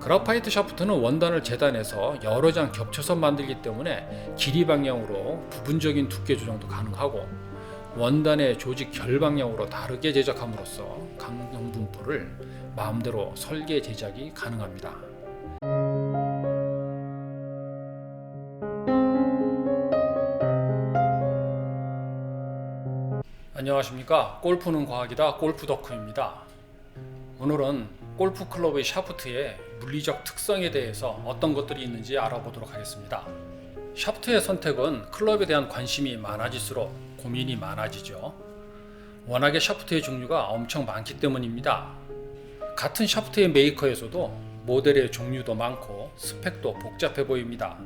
그라파이트 샤프트는 원단을 재단해서 여러 장 겹쳐서 만들기 때문에 길이 방향으로 부분적인 두께 조정도 가능하고 원단의 조직 결 방향으로 다르게 제작함으로써 강경 분포를 마음대로 설계 제작이 가능합니다. 안녕하십니까. 골프는 과학이다. 골프덕후입니다. 오늘은 골프 클럽의 샤프트의 물리적 특성에 대해서 어떤 것들이 있는지 알아보도록 하겠습니다. 샤프트의 선택은 클럽에 대한 관심이 많아질수록 고민이 많아지죠. 워낙에 샤프트의 종류가 엄청 많기 때문입니다. 같은 샤프트의 메이커에서도 모델의 종류도 많고 스펙도 복잡해 보입니다.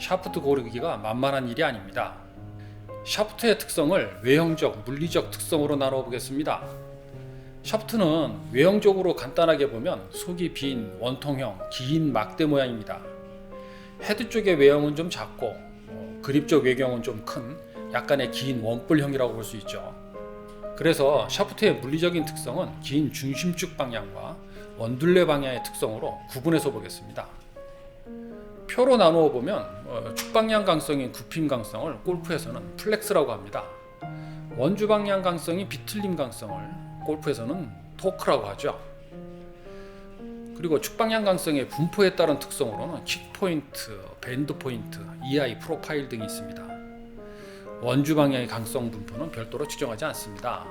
샤프트 고르기가 만만한 일이 아닙니다. 샤프트의 특성을 외형적, 물리적 특성으로 나눠 보겠습니다. 샤프트는 외형적으로 간단하게 보면 속이 빈 원통형 긴 막대 모양입니다. 헤드 쪽의 외형은 좀 작고 그립 쪽 외경은 좀 큰 약간의 긴 원뿔형이라고 볼 수 있죠. 그래서 샤프트의 물리적인 특성은 긴 중심축 방향과 원둘레 방향의 특성으로 구분해서 보겠습니다. 표로 나누어 보면 축방향 강성인 굽힘 강성을 골프에서는 플렉스라고 합니다. 원주 방향 강성인 비틀림 강성을 골프에서는 토크라고 하죠. 그리고 축방향 강성의 분포에 따른 특성으로는 킥포인트, 밴드포인트, EI 프로파일 등이 있습니다. 원주 방향의 강성 분포는 별도로 지정하지 않습니다.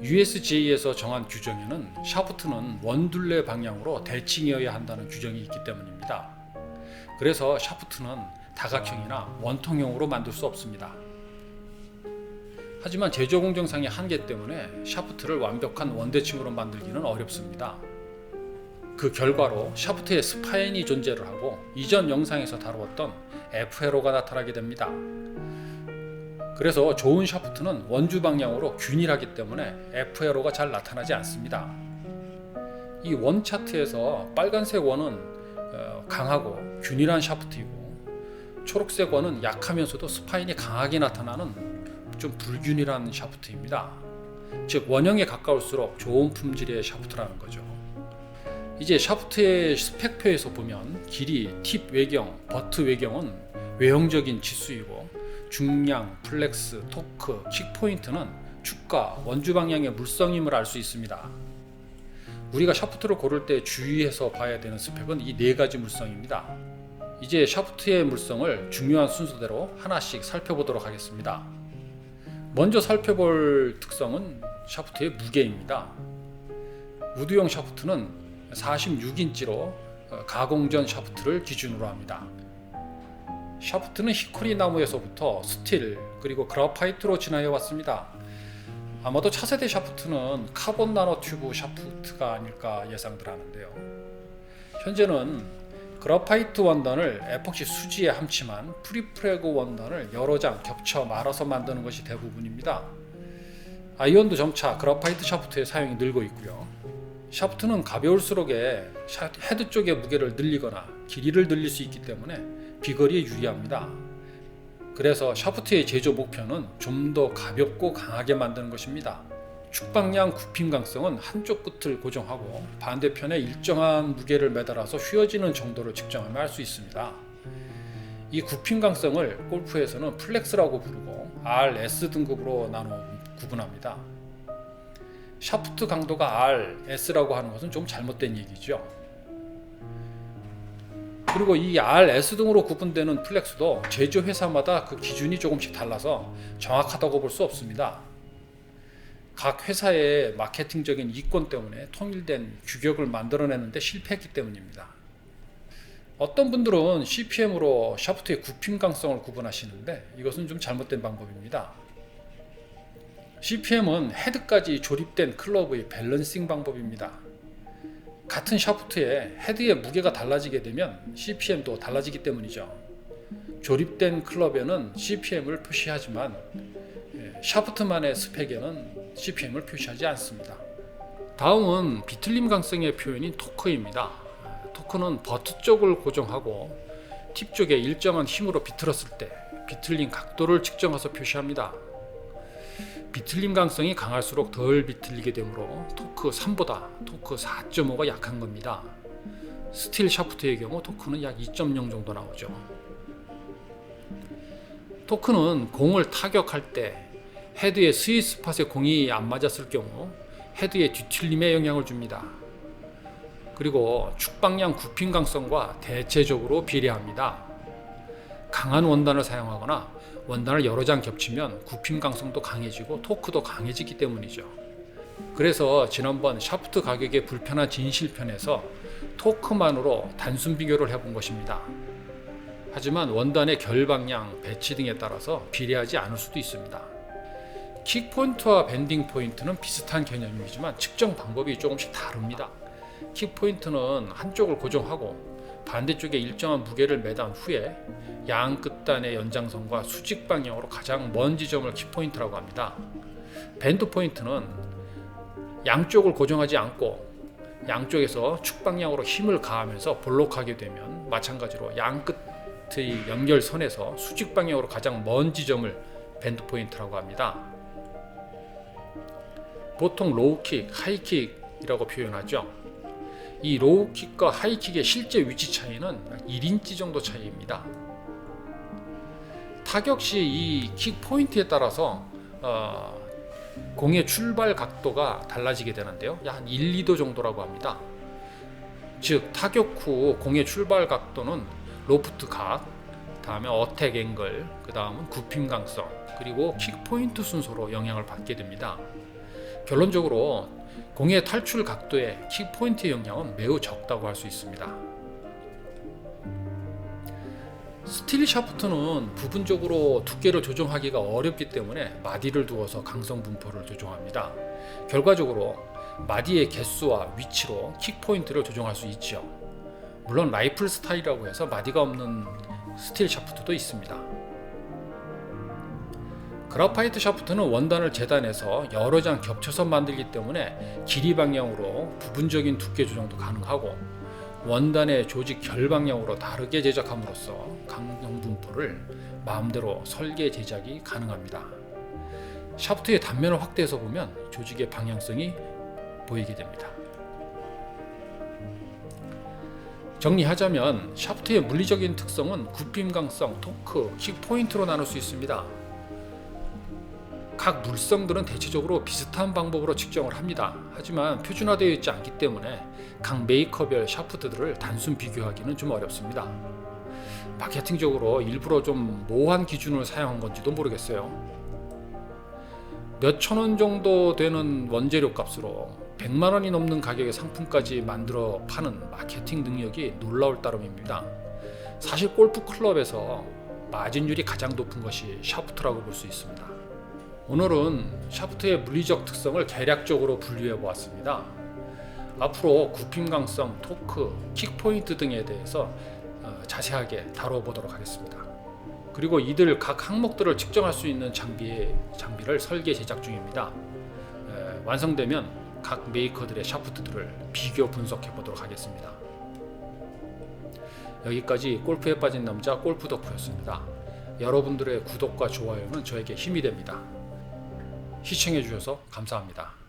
USGA에서 정한 규정에는 샤프트는 원둘레 방향으로 대칭이어야 한다는 규정이 있기 때문입니다. 그래서 샤프트는 다각형이나 원통형으로 만들 수 없습니다. 하지만 제조 공정상의 한계 때문에 샤프트를 완벽한 원대칭으로 만들기는 어렵습니다. 그 결과로 샤프트에 스파인이 존재를 하고 이전 영상에서 다루었던 F회로가 나타나게 됩니다. 그래서 좋은 샤프트는 원주 방향으로 균일하기 때문에 F회로가 잘 나타나지 않습니다. 이 원 차트에서 빨간색 원은 강하고 균일한 샤프트이고 초록색 원은 약하면서도 스파인이 강하게 나타나는 좀 불균일한 샤프트입니다. 즉 원형에 가까울수록 좋은 품질의 샤프트라는 거죠. 이제 샤프트의 스펙표에서 보면 길이, 팁 외경, 버트 외경은 외형적인 치수이고 중량, 플렉스, 토크, 킥포인트는 축과 원주 방향의 물성임을 알 수 있습니다. 우리가 샤프트를 고를 때 주의해서 봐야 되는 스펙은 이 네 가지 물성입니다. 이제 샤프트의 물성을 중요한 순서대로 하나씩 살펴보도록 하겠습니다. 먼저 살펴볼 특성은 샤프트의 무게입니다. 우드용 샤프트는 46인치로 가공전 샤프트를 기준으로 합니다. 샤프트는 히코리 나무에서부터 스틸 그리고 그라파이트로 진화해 왔습니다. 아마도 차세대 샤프트는 카본 나노 튜브 샤프트가 아닐까 예상들 하는데요. 현재는 그라파이트 원단을 에폭시 수지에 함침한 프리프레그 원단을 여러 장 겹쳐 말아서 만드는 것이 대부분입니다. 아이언도 점차 그라파이트 샤프트의 사용이 늘고 있고요. 샤프트는 가벼울수록에 헤드 쪽의 무게를 늘리거나 길이를 늘릴 수 있기 때문에 비거리에 유리합니다. 그래서 샤프트의 제조 목표는 좀 더 가볍고 강하게 만드는 것입니다. 축방향 굽힘 강성은 한쪽 끝을 고정하고 반대편에 일정한 무게를 매달아서 휘어지는 정도를 측정하면 알 수 있습니다. 이 굽힘 강성을 골프에서는 플렉스라고 부르고 RS 등급으로 나눠 구분합니다. 샤프트 강도가 R, S라고 하는 것은 좀 잘못된 얘기죠. 그리고 이 RS 등으로 구분되는 플렉스도 제조 회사마다 그 기준이 조금씩 달라서 정확하다고 볼 수 없습니다. 각 회사의 마케팅적인 이권 때문에 통일된 규격을 만들어내는데 실패했기 때문입니다. 어떤 분들은 CPM으로 샤프트의 굽힘 강성을 구분하시는데 이것은 좀 잘못된 방법입니다. CPM은 헤드까지 조립된 클럽의 밸런싱 방법입니다. 같은 샤프트에 헤드의 무게가 달라지게 되면 CPM도 달라지기 때문이죠. 조립된 클럽에는 CPM을 표시하지만 샤프트만의 스펙에는 CPM을 표시하지 않습니다. 다음은 비틀림 강성의 표현인 토크입니다. 토크는 버트 쪽을 고정하고 팁 쪽에 일정한 힘으로 비틀었을 때 비틀림 각도를 측정해서 표시합니다. 비틀림 강성이 강할수록 덜 비틀리게 되므로 토크 3보다 토크 4.5가 약한 겁니다. 스틸 샤프트의 경우 토크는 약 2.0 정도 나오죠. 토크는 공을 타격할 때 헤드의 스윗 스팟에 공이 안 맞았을 경우 헤드의 뒤틀림에 영향을 줍니다. 그리고 축방향 굽힘 강성과 대체적으로 비례합니다. 강한 원단을 사용하거나 원단을 여러 장 겹치면 굽힘 강성도 강해지고 토크도 강해지기 때문이죠. 그래서 지난번 샤프트 가격의 불편한 진실편에서 토크만으로 단순 비교를 해본 것입니다. 하지만 원단의 결 방향, 배치 등에 따라서 비례하지 않을 수도 있습니다. 킥 포인트와 밴딩 포인트는 비슷한 개념이지만 측정 방법이 조금씩 다릅니다. 킥 포인트는 한쪽을 고정하고 반대쪽에 일정한 무게를 매단 후에 양 끝단의 연장선과 수직 방향으로 가장 먼 지점을 킥 포인트라고 합니다. 밴드 포인트는 양쪽을 고정하지 않고 양쪽에서 축 방향으로 힘을 가하면서 볼록하게 되면 마찬가지로 양 끝의 연결선에서 수직 방향으로 가장 먼 지점을 밴드 포인트라고 합니다. 보통 로우킥, 하이킥이라고 표현하죠. 이 로우킥과 하이킥의 실제 위치 차이는 1인치 정도 차이입니다. 타격 시 이 킥 포인트에 따라서 공의 출발 각도가 달라지게 되는데요. 약 한 1, 2도 정도라고 합니다. 즉 타격 후 공의 출발 각도는 로프트 각, 다음에 어택 앵글, 그 다음은 굽힘 강성, 그리고 킥 포인트 순서로 영향을 받게 됩니다. 결론적으로 공의 탈출 각도에 킥 포인트의 영향은 매우 적다고 할 수 있습니다. 스틸 샤프트는 부분적으로 두께를 조정하기가 어렵기 때문에 마디를 두어서 강성 분포를 조정합니다. 결과적으로 마디의 개수와 위치로 킥 포인트를 조정할 수 있죠. 물론 라이플 스타일이라고 해서 마디가 없는 스틸 샤프트도 있습니다. 그라파이트 샤프트는 원단을 재단해서 여러 장 겹쳐서 만들기 때문에 길이 방향으로 부분적인 두께 조정도 가능하고 원단의 조직 결 방향으로 다르게 제작함으로써 강성 분포를 마음대로 설계 제작이 가능합니다. 샤프트의 단면을 확대해서 보면 조직의 방향성이 보이게 됩니다. 정리하자면 샤프트의 물리적인 특성은 굽힘 강성, 토크, 킥 포인트로 나눌 수 있습니다. 각 물성들은 대체적으로 비슷한 방법으로 측정을 합니다. 하지만 표준화되어 있지 않기 때문에 각 메이커별 샤프트들을 단순 비교하기는 좀 어렵습니다. 마케팅적으로 일부러 좀 모호한 기준을 사용한 건지도 모르겠어요. 몇천 원 정도 되는 원재료 값으로 100만 원이 넘는 가격의 상품까지 만들어 파는 마케팅 능력이 놀라울 따름입니다. 사실 골프 클럽에서 마진율이 가장 높은 것이 샤프트라고 볼 수 있습니다. 오늘은 샤프트의 물리적 특성을 개략적으로 분류해 보았습니다. 앞으로 굽힘 강성, 토크, 킥 포인트 등에 대해서 자세하게 다뤄보도록 하겠습니다. 그리고 이들 각 항목들을 측정할 수 있는 장비를 설계 제작 중입니다. 완성되면 각 메이커들의 샤프트들을 비교 분석해 보도록 하겠습니다. 여기까지 골프에 빠진 남자 골프 덕후였습니다. 여러분들의 구독과 좋아요는 저에게 힘이 됩니다. 시청해 주셔서 감사합니다.